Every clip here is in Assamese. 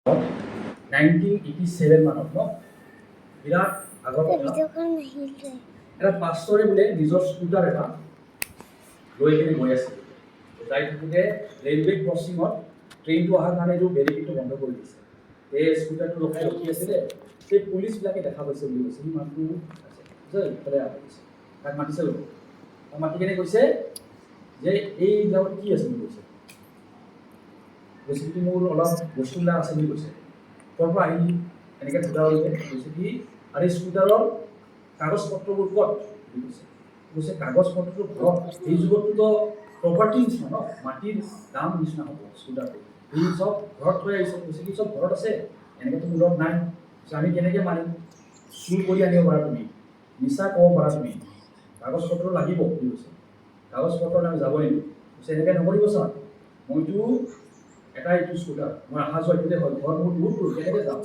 1987 মানত ন বিৰাট আগৰ কথা এটা পাষ্টৰে বোলে নিজৰ স্কুটাৰ এটা লৈ কিনে গৈ আছে যাই থাকোঁতে ৰেলৱে ক্ৰছিঙত ট্ৰেইনটো অহাৰ কাৰণে এইটো বেৰিকেডটো বন্ধ কৰি দিছে এই স্কুটাৰটো ৰখি আছিলে সেই পুলিচবিলাকে দেখা পাইছে বুলি কৈছে সি মানুহটো আছে ইফালে আহিছে তাক মাতিছে লোক তাক মাতি কেনে কৈছে যে এই গাঁৱত কি আছে বুলি কৈছে কি মোৰ অলপ বস্তুবিলাক আছে বুলি কৈছে ক'ৰ পৰা আহিলি এনেকৈ সোধা হৈছে কৈছে কি আৰু স্কুটাৰৰ কাগজ পত্ৰবোৰ ক'ত বুলি কৈছে কৈছে কাগজ পত্ৰটো ঘৰত এই যুগততো প্ৰপাৰ্টি নিচিনা ন মাটিৰ দাম নিচিনা হ'ব স্কুটাৰটো এই চব ঘৰত থৈ আহিছে কৈছে কি চব ঘৰত আছে এনেকৈতো মূৰত নাই আমি কেনেকৈ মাৰিম চুৰ কৰি আনিব পাৰা তুমি মিছা ক'ব পাৰা তুমি কাগজ পত্ৰ লাগিব বুলি কৈছে কাগজ পত্ৰত আমি যাব নিদিওঁ কৈছে এনেকৈ নকৰিব ছাৰ মইতো এটা এইটো স্কুটাৰ মই অহা যোৱা এইটোতে হয় ঘৰ মোৰ বহুত দূৰ কেনেকৈ যাম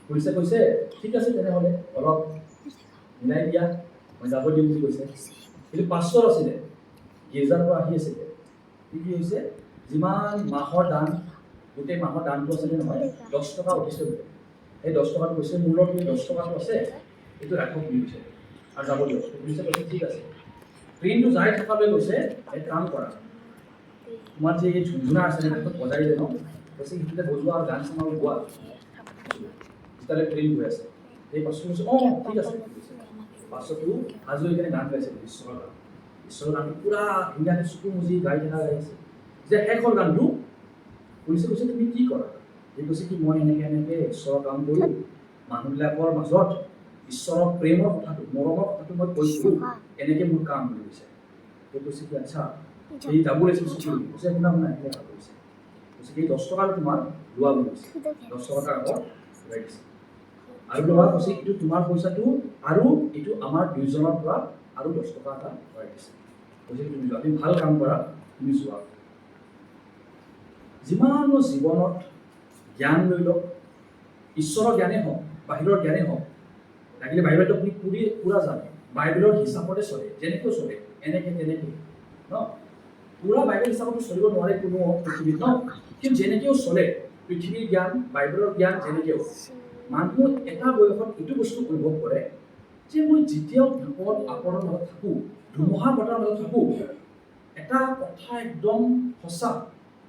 পুলিচে কৈছে ঠিক আছে তেনেহ'লে অলপ মিলাই দিয়া মই যাব দিম বুলি কৈছে কিন্তু পাছৰ আছিলে গীৰ্জাৰ পৰা আহি আছিলে কি হৈছে যিমান মাহৰ দান গোটেই মাহৰ দানটো আছিলে নহয় 10 টকা উঠিছে বোলে সেই 10 টকাটো কৈছে মোৰ লগত 10 টকাটো আছে এইটো ৰাখক বুলি কৈছে আৰু যাব দিয়ক পুলিচে কৈছে ঠিক আছে ট্ৰেইনটো যাই থকালৈ কৈছে এক কাম কৰা তোমাৰ যে এই ঝুনঝুনা আছে সেইটো বজাই দে ন কৈছে সেইটোতে বজোৱা আৰু গান চান আৰু গোৱা যেতিয়ালৈ ট্ৰেইন গৈ আছে এই পাছটো কৈছে অঁ ঠিক আছে পাছতো আজি এইকাৰণে গান গাইছে ঈশ্বৰৰ গানটো পুৰা ধুনীয়াকৈ চকু মুজি গাই থকা গাই আছে যে শেষৰ গানটো পুলিচে কৈছে তুমি কি কৰা এই কৈছে কি মই এনেকৈ ঈশ্বৰৰ কাম কৰোঁ মানুহবিলাকৰ মাজত ঈশ্বৰৰ প্ৰেমৰ কথাটো মৰমৰ কথাটো মই কৈছোঁ এনেকৈ মোৰ কাম বুলি কৈছে এই কৈছে কি আচ্ছা এই যাব লাগিছিল চকু কৈছে শুনা এনেকৈ ভাল কৰিছে কৈছে কি 10 টকাৰ তোমাৰ লোৱা বুলি কৈছে 10 টকাৰ আগত ঘূৰাই দিছে আৰু লোৱা কৈছে এইটো তোমাৰ পইচাটো আৰু এইটো আমাৰ দুইজনৰ পৰা আৰু 10 টকা এটা ঘূৰাই দিছে কৈছে তুমি যোৱা তুমি ভাল কাম কৰা তুমি যোৱা যিমানো জীৱনত জ্ঞান লৈ লওক ঈশ্বৰৰ জ্ঞানেই হওক বাহিৰৰ জ্ঞানেই হওক লাগিলে বাহিৰত আপুনি পুৰা জানে বাইবেলৰ হিচাপতে চলে যেনেকৈ চলে এনেকৈ তেনেকৈ ন পুৰা বাইবেল হিচাপত চলিব নোৱাৰে কোনো পৃথিৱীত ন কিন্তু যেনেকৈও চলে পৃথিৱীৰ জ্ঞান বাইবেলৰ জ্ঞান যেনেকৈও মানুহ এটা বয়সত এইটো বস্তু অনুভৱ কৰে যে মই যেতিয়াও বিপদ আপদৰ লগত থাকোঁ ধুমুহা বতাহৰ লগত থাকোঁ এটা কথা একদম সঁচা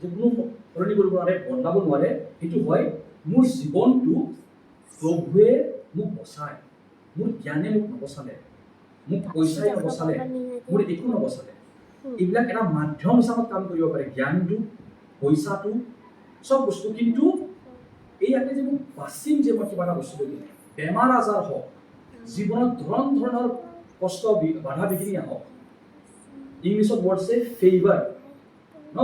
যে কোনো সলনি কৰিব নোৱাৰে বদলাব নোৱাৰে সেইটো হয় মোৰ জীৱনটো প্ৰভুৱে মোক বচায় মোৰ জ্ঞানে মোক নবচালে মোক পইচাই নবচালে মোৰ একো নবচালে এইবিলাক এটা মাধ্যম হিচাপত কাম কৰিব পাৰে জ্ঞানটো পইচাটো চব বস্তু কিন্তু এই ইয়াতে যে মোক বাচিম যে মই কিবা এটা বস্তু দিম বেমাৰ আজাৰ হওক জীৱনত ধৰণৰ কষ্ট বাধা বিঘিনি আহক ইংলিছত ৱৰ্ড আছে ফেভাৰ ন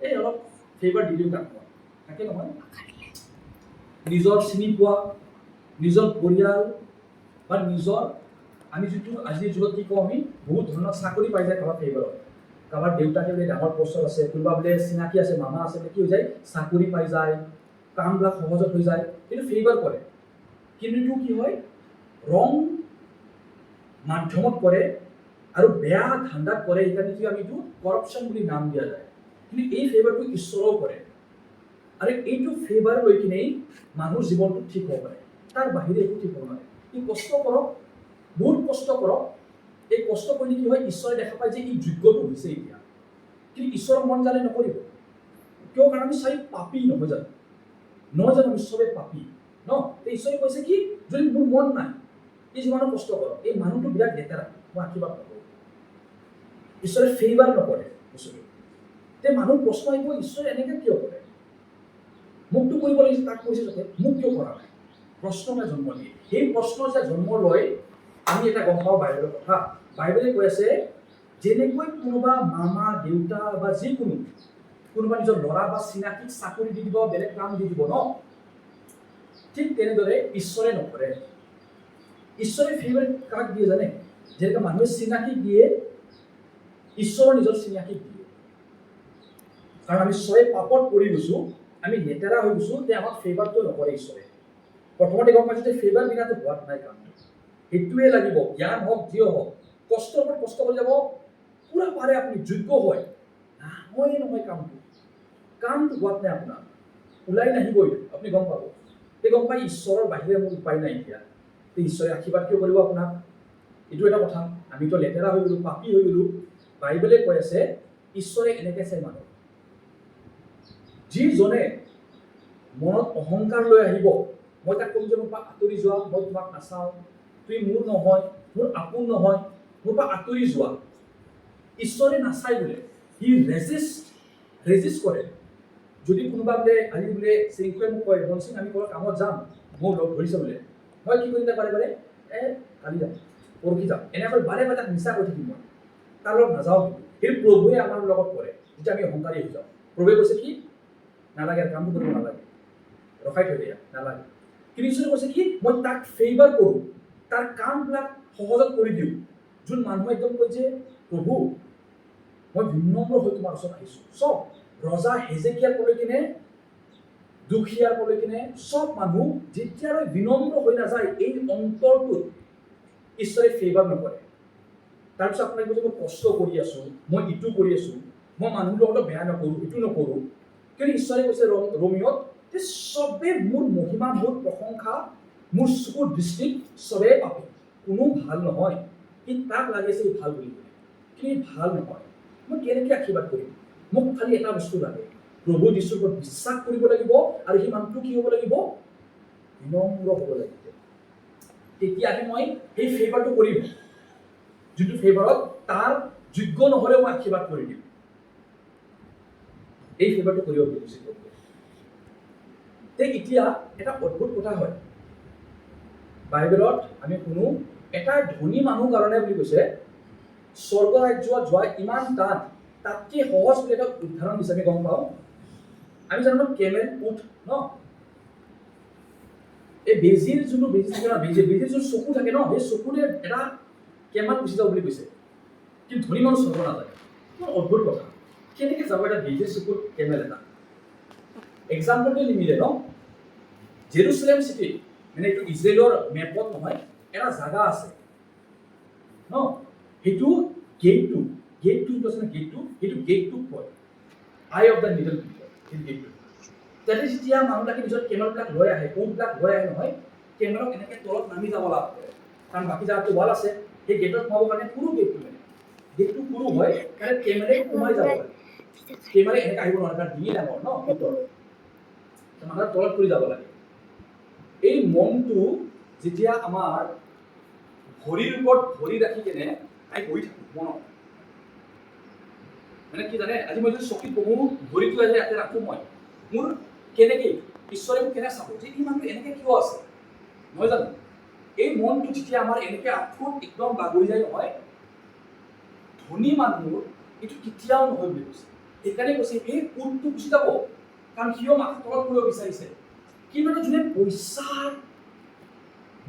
এই অলপ ফেভাৰ দি দিওঁ তাক থাকে নহয় নিজৰ চিনি পোৱা নিজৰ পৰিয়াল বা নিজৰ আমি যিটো আজিৰ যুগত কি কওঁ আমি বহুত ধৰণৰ চাকৰি পাই যায় কাৰোবাৰ ফেভাৰত কাৰোবাৰ দেউতাকে বোলে ডাঙৰ পষ্টত আছে কোনোবা বোলে চিনাকি আছে মামা আছে বোলে কি হৈ যায় চাকৰি পাই যায় কামবিলাক সহজত হৈ যায় কিন্তু ফেভাৰ কৰে কিন্তু এইটো কি হয় ৰং মাধ্যমত কৰে আৰু বেয়া ধান্দাত কৰে সেইকাৰণে কি আমি এইটো কৰাপশ্যন বুলি নাম দিয়া যায় কিন্তু এই ফেভাৰটো ঈশ্বৰেও কৰে আৰু এইটো ফেভাৰ লৈ কিনেই মানুহৰ জীৱনটো ঠিক হ'ব পাৰে তাৰ বাহিৰে একো ঠিক হ'ব নোৱাৰে ই কষ্ট কৰক বহুত কষ্ট কৰক এই কষ্ট কৰিলে কি হয় ঈশ্বৰে দেখা পায় যে ই যোগ্যটো হৈছে এতিয়া কিন্তু ঈশ্বৰৰ মন জানে নকৰিব কিয় কাৰণ আমি চাই পাপী নহয় জানো আমি চবে পাপী ন ঈশ্বৰে কৈছে কি যদি মোৰ মন নাই এই যিমানো কষ্ট কৰক এই মানুহটো বিৰাট লেতেৰা মই আশীৰ্বাদ নকৰোঁ ঈশ্বৰে ফেভাৰ নকৰে বস্তুটো তে মানুহ প্ৰশ্ন আহিব ঈশ্বৰে এনেকৈ কিয় কৰে মোকতো কৰিব লাগিছে তাক কৈছে যাতে মোক কিয় কৰা নাই প্ৰশ্ন এটা জন্ম দিয়ে সেই প্ৰশ্ন যে জন্ম লয় আমি এটা গম পাওঁ বাইবেলৰ কথা বাইবেলে কৈ আছে যেনেকৈ কোনোবা মামা দেউতা বা যিকোনো কোনোবা নিজৰ ল'ৰা বা চিনাকিক চাকৰি দি দিব বেলেগ কাম দি দিব ন ঠিক তেনেদৰে ঈশ্বৰে নকৰে ঈশ্বৰে ফেভাৰ কাক দিয়ে জানে যেনেকৈ মানুহে চিনাকি দিয়ে ঈশ্বৰৰ নিজৰ চিনাকি দিয়ে কাৰণ আমি চবে পাপত পৰি গৈছোঁ আমি লেতেৰা হৈ গৈছোঁ যে আমাক ফেভাৰটো নকৰে ঈশ্বৰে প্ৰথমতে গম পাইছোঁ যে ফেভাৰ বিনাটো হোৱাত নাই কামটো সেইটোৱে লাগিব জ্ঞান হওক যিও হওক কষ্টৰ ওপৰত কষ্ট কৰি যাব পুৰা পাৰে আপুনি যোগ্য হয় নহয় কামটো হোৱাত নাই আপোনাৰ ওলাই নাহিবই, আপুনি গম পাব। তে গম পাই ঈশ্বৰৰ বাহিৰে মোৰ উপায় নাই এতিয়া। তে ঈশ্বৰে আশীৰ্বাদ কিয় কৰিব আপোনাক? এইটো এটা কথা। আমিতো লেতেৰা হৈ গ'লো, পাপী হৈ গ'লো। বাইবেলে কৈ আছে ঈশ্বৰে এনেকে চাই মানুহ, যিজনে মনত অহংকাৰ লৈ আহিব, মই তাক ক'ম যে মোৰ পৰা আঁতৰি যোৱা, মই তোমাক নাচাওঁ, তুমি মোৰ নহয়, মোৰ আপোন নহয়, মোৰ পৰা আঁতৰি যোৱা। ঈশ্বৰে নাচাই বোলে, সি ৰেজিষ্ট কৰে। যদি কোনোবা বোলে আজি বোলে চিংকুৱে মোক কয়, বনচিং আমি ক'ৰবাত কামত যাম, মোক লগ ধৰিছে বোলে, মই কি কৰিম বাৰে বাৰে, কালি যাম, পৰহি যাম, এনেকৈ বাৰে বাৰে তাক মিছা কৈ থাকিম মই, তাৰ লগত নাযাওঁ। কিন্তু প্ৰভুৱে আমাৰ লগত কৰে যেতিয়া আমি অহংকাৰী হৈ যাওঁ। প্ৰভুৱে কৈছে কি, নালাগে, কামটো কৰিব নালাগে, ৰখাই থৈ দিয়া, নালাগে। কিন্তু ঈশ্বৰে কৈছে কি, মই তাক ফেভাৰ কৰোঁ, তাৰ কামবিলাক সহজত কৰি দিওঁ। যোন মানুহে একদম কয় যে প্ৰভু মই বিনম্ৰ হৈ তোমাৰ ওচৰত আহিছোঁ। চব ৰজা হেজেকিয়াৰ ক'লৈ কিনে, দুখীয়াৰ ক'লৈ কিনে, চব মানুহ যেতিয়ালৈ বিনম্ৰ হৈ নাযায় এই অন্তৰটোত, ঈশ্বৰে ফেভাৰ নকৰে। তাৰপিছত আপোনাক কৈছে মই কষ্ট কৰি আছোঁ, মই ইটো কৰি আছোঁ, মই মানুহৰ লগত বেয়া নকৰোঁ, ইটো নকৰোঁ। কিন্তু ঈশ্বৰে কৈছে ৰোমিঅত যে চবে মোৰ মহিমা, মোৰ প্ৰশংসা, মোৰ চকুৰ দৃষ্টিত চবেই পাপী, কোনো ভাল নহয়। কিন্তু তাক লাগিছে ভাল বুলি ক'লে, কিন্তু ভাল নহয়। মই কেনেকৈ আশীৰ্বাদ কৰিম? মোক খালি এটা বস্তু লাগে, প্ৰভু যীশুৰ ওপৰত বিশ্বাস কৰিব লাগিব, আৰু সেই মানুহটো কি হ'ব লাগিব? বিনম্ৰ হ'ব লাগিব। তেতিয়াহে মই সেই ফেভাৰটো কৰিম, যিটো ফেভাৰত তাৰ যোগ্য নহ'লেও মই আশীৰ্বাদ কৰি দিম। এই ফেভাৰটো কৰিব খুজিছে। এতিয়া এটা অদ্ভুত কথা হয়, বাইবেলত আমি শুনো এটা ধনী মানুহ কাৰণে বুলি কৈছে স্বৰ্গ ৰাজ্যত যোৱা ইমান টান, তাতকে সহজ বুলি এটা উদাহৰণ দিছে। আমি গম পাওঁ, আমি জানো কেমেল উঠ ন, এই বেজিৰ যোনটো বেজিৰ যোন চকু থাকে ন, সেই চকুৰে এটা কেমেল গুচি যাব বুলি কৈছে। কিন্তু ধনী মানুহ স্বৰ্গ নাযায়। অদ্ভুত কথা, কেনেকে যাব এটা বেজিৰ চকুত কেমেল এটা? এক্সাম্পলটো নিমিলে ন। জেৰুচালেম চিটি, মানে এইটো ইজৰাইলৰ মেপত নহয়, এটা জাগা আছে ন, সেইটো গেটটো আছে ন, সেইটো গেটটোক কয় আই অফ দ্য মিডল পিপল। সেইটো গেটটো তাতে যেতিয়া মানুহবিলাকে নিজৰ কেমেলবিলাক লৈ আহে, কোটবিলাক লৈ আহে নহয়, কেমেলক এনেকৈ তলত নামি যাব লাগে, কাৰণ বাকী জাগাটো ৱাল আছে। সেই গেটত সোমাবৰ কাৰণে সৰু গেটটো, মানে গেটটো সৰু হয় কাৰণে কেমেলে সোমাই যাব লাগে। কেমেলে এনেকৈ আহিব নোৱাৰে, কাৰণ ডিঙি ডাঙৰ ন, মানুহৰ তলত পৰি যাব লাগে। এই মনটো যেতিয়া আমাৰ ভৰিৰ ওপৰত ভৰি ৰাখি কেনে আমি বহি থাকোঁ মনত, মানে কি জানে, আজি মই যদি চকীত বহো, ভৰিটো আজি ইয়াতে ৰাখোঁ, মই মোৰ কেনেকৈ ঈশ্বৰে মোক কেনে চাব যে ই মানুহটো এনেকৈ কিয় আছে, নহয় জানো? এই মনটো যেতিয়া আমাৰ এনেকৈ আঁঠুত একদম বাগৰি যায় নহয়, ধনী মানুহৰ এইটো কেতিয়াও নহয় বুলি কৈছে। সেইকাৰণে কৈছে এই কোটটো গুচি যাব, কাৰণ সিও মাথা তলত কৰিব বিচাৰিছে। কিন্তু যোনে পইচাৰ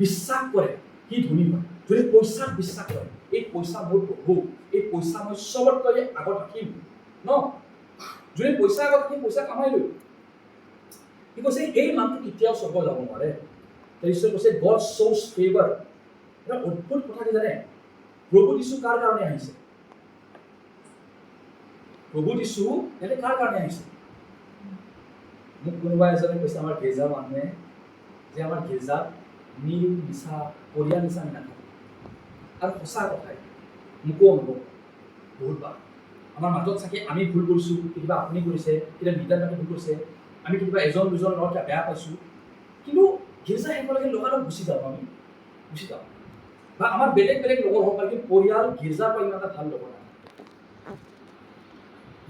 বিশ্বাস কৰে সি ধনী হয়। যদি পইচাক বিশ্বাস কৰে, এই পইচা মোৰ প্ৰভু, এই পইচা মই চবতকৈ আগত ৰাখিম ন, যদি পইচা আগত ৰাখি পইচা কামাই লৈ, সি কৈছে এই মানুহটো কেতিয়াও স্বৰ্গ যাব নোৱাৰে। ঈশ্বৰে কৈছে গড shows favor। এটা অদ্ভুত কথা কি জানে, প্ৰভু যীশু কাৰ কাৰণে আহিছে? প্ৰভু যীশু ইয়াতে কাৰ কাৰণে আহিছে? মোক কোনোবা এজনে কৈছে আমাৰ গীৰ্জাৰ মানুহে যে আমাৰ গীৰ্জাত মিল মিছা কৰিয়া নিচা আমি নাথাকোঁ। আৰু সঁচা কথাই, মোকো অনুভৱ বহুত ভাল। আমাৰ মাজত চাগে আমি ভুল কৰিছোঁ, কেতিয়াবা আপুনি কৰিছে, কেতিয়াবা বিদ্যাৰ্থী ভুল কৰিছে, আমি কেতিয়াবা এজন দুজন লগত বেয়া পাইছোঁ, কিন্তু গীৰ্জা শেষলৈকে লগালগ গুচি যাওঁ, আমি গুচি যাওঁ। বা আমাৰ বেলেগ বেলেগ লগৰ হ'ব পাৰে, কিন্তু পৰিয়াল গীৰ্জাৰ পৰা ইমান এটা ভাল লগৰ নাই।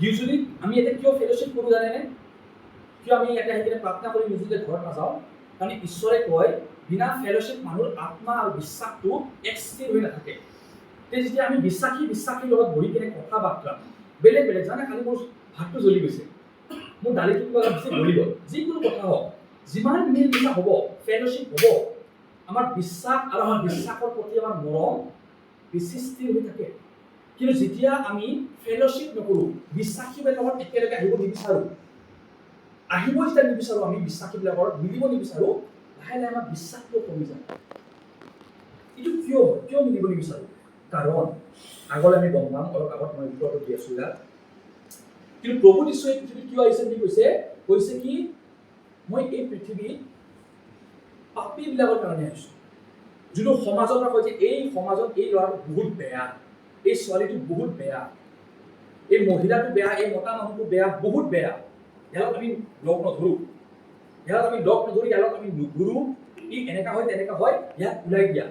ইউজুৱেলি আমি ইয়াতে কিয় ফেলোশ্বিপ কৰোঁ জানেনে? কিয় আমি ইয়াতে আহি কিনে প্ৰাৰ্থনা কৰি নিজে ঘৰত নাযাওঁ? কাৰণ ঈশ্বৰে কয় বিনা ফেলোশ্বিপ মানুহৰ আত্মা আৰু বিশ্বাসটো এক স্থিৰ হৈ নাথাকে। যেতিয়া আমি বিশ্বাসীৰ লগত বহি কিনে কথা বাৰ্তা বেলেগ বেলেগ, জানে খালি মোৰ ভাতটো জ্বলি গৈছে, মোৰ দালিটো কিবা বেছি জ্বলি গ'ল, যিকোনো কথা হওক, যিমান মিল মিছা হ'ব, ফেলোশ্বিপ হ'ব, আমাৰ বিশ্বাস আৰু আমাৰ বিশ্বাসৰ প্ৰতি আমাৰ মৰম বেছি স্থিৰ হৈ থাকে। কিন্তু যেতিয়া আমি ফেলোশ্বিপ নকৰোঁ, বিশ্বাসীবিলাকৰ একেলগে আহিব নিবিচাৰোঁ, যেতিয়া নিবিচাৰোঁ, আমি বিশ্বাসীবিলাকৰ মিলিব নিবিচাৰোঁ, লাহে লাহে আমাৰ বিশ্বাসটো কমি যায়। এইটো কিয় মিলিব নিবিচাৰোঁ? কাৰণ আগলৈ আমি গম পাম, অলপ আগত মই উত্তৰটো দি আছোঁ ইয়াত। কিন্তু প্ৰভু যীশুৱে পৃথিৱীত কিয় আহিছে বুলি কৈছে কি মই এই পৃথিৱীত পাপীবিলাকৰ কাৰণে আহিছোঁ। যোনটো সমাজৰ পৰা কয় যে এই সমাজত এই ল'ৰাটো বহুত বেয়া, এই ছোৱালীটো বহুত বেয়া, এই মহিলাটো বেয়া, এই মতা মানুহটো বেয়া, বহুত বেয়া, ইয়াক আমি লগ নধৰোঁ, ইয়াক আমি লগ নধৰি, ইয়াক আমি নুঘূৰোঁ, ই এনেকা হয় তেনেকা হয়, ইয়াক ওলাই দিয়া,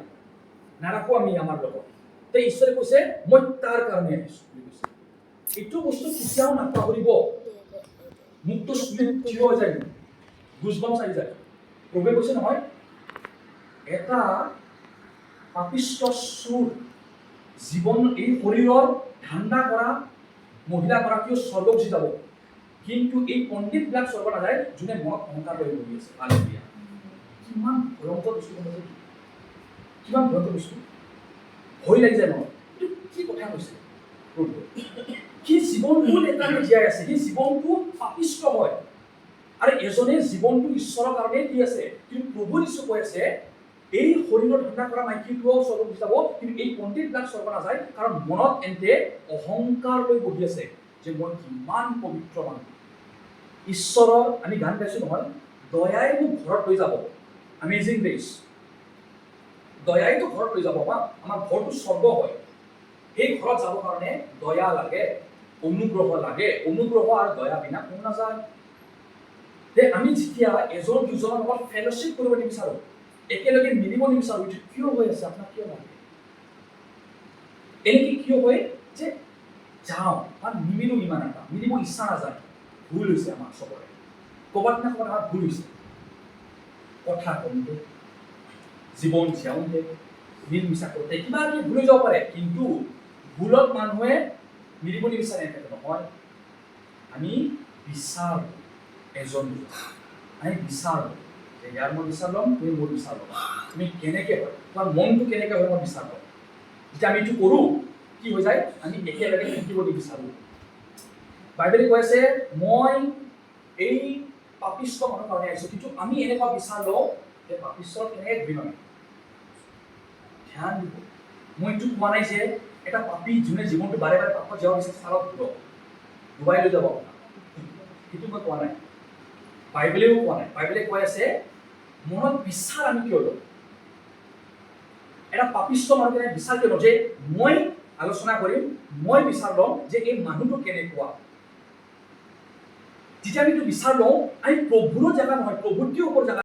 নাৰাখোঁ আমি আমাৰ লগত। তে ঈশ্বৰে কৈছে মই তাৰ কাৰণে আহিছোঁ বুলি কৈছে। এইটো বস্তু কেতিয়াও নাপাহৰিব। মুক্ত থিয় হৈ যায়, গুজবাম্পছ আহি যায়। প্ৰভুৱে কৈছে নহয়, এটা পাপিষ্ট চোৰ জীৱন এই শৰীৰৰ ধান্দা কৰা মহিলাগৰাকীও স্বৰ্গ গুচি যাব, কিন্তু এই পণ্ডিতবিলাক স্বৰ্গ নাযায় যোনে মনত অহংকাৰ কৰি বহি আছে। হালেলুয়া। কিমান ভয়ংকৰ বস্তু, কিমান ভয়ংকৰ বস্তু, ভয় লাগি যায় নহয়। এইটো কি কথা কৈছে প্ৰভুৱে? সি জীৱনটো নেতাকে জীয়াই আছে, সি জীৱনটো পাপিষ্ট হয়, আৰু এজনে জীৱনটো ঈশ্বৰৰ কাৰণে দি আছে, কিন্তু প্ৰভু যীশু কৈ আছে এই শৰীৰৰ ধান্দা কৰা মাইকীটোও স্বৰ্গ গুচি যাব, কিন্তু এই পণ্ডিতবিলাক স্বৰ্গ নাযায়, কাৰণ মনত এন্তে অহংকাৰ লৈ বহি আছে যে মই কিমান পবিত্ৰ মানুহ। ঈশ্বৰৰ আমি গান গাইছো নহয়, দয়াই মোক ঘৰত লৈ যাব, এমেজিং গ্ৰেচ। দয়াইতো ঘৰত লৈ যাব, আমাৰ ঘৰটো স্বৰ্গ হয়। সেই ঘৰত যাবৰ কাৰণে দয়া লাগে, অনুগ্ৰহ লাগে। অনুগ্ৰহ আৰু দয়া বিনা কোনো নাযায়। যে আমি যেতিয়া এজন দুজনৰ লগত ফেলোশ্বিপ কৰিব নিবিচাৰোঁ, একেলগে মিলিব নিবিচাৰোঁ, এইটো কিয় হৈ আছে? আপোনাক কিয় লাগে? এনেকৈ কিয় হয় যে যাওঁ আৰু নিমিলো, ইমান এটা মিলিব ইচ্ছা নাযায়। ভুল হৈছে আমাৰ চবৰে, ক'ৰবাত না ক'ৰবাত আমাৰ ভুল হৈছে। কথা কওঁতে, জীৱন জীয়াওঁতে, মিল মিছা কৰোঁতে কিবা কিবি ভুল হৈ যাব পাৰে, কিন্তু ভুলত মানুহে মিলিব নিবিচাৰে এনেকৈ নহয়। আমি বিচাৰোঁ এজন, আমি বিচাৰোঁ যে ইয়াৰ মই বিচাৰ ল'ম, তুমি মোৰ বিচাৰ ল'বা। তুমি কেনেকৈ হয়, তোমাৰ মনটো কেনেকৈ হয় মই বিচাৰ ল'ম। যেতিয়া আমি এইটো কৰোঁ কি হৈ যায়, আমি একেলগে থাকিব নিবিচাৰোঁ। বাইবেলে কৈ আছে মই এই পাপিষ্ট মানুহৰ কাৰণে আহিছোঁ, কিন্তু আমি এনেকুৱা বিচাৰ লওঁ যে পাপিষ্টৰ কেনেকৈ ঘূৰি নাহে। ধ্যান দিব, মই এইটো কোৱা নাই যে এটা পাপী যোনে জীৱনটো বাৰে বাৰে পাপত যাব বিচাৰে চালত ডুবাই লৈ যাব, সেইটো মই কোৱা নাই, বাইবেলেও কোৱা নাই। বাইবেলে কৈ আছে মনত বিচাৰ আমি কিয় লওঁ, এটা পাপিষ্ট মানুহজনে বিচাৰ কিয় লওঁ, যে মই আলোচনা কৰিম, মই বিচাৰ লওঁ যে এই মানুহটো কেনেকুৱা। যেতিয়া আমি এইটো বিচাৰ লওঁ, আমি প্ৰভুৰো জেগা নহয়, প্ৰভুতকৈ ওপৰ জেগা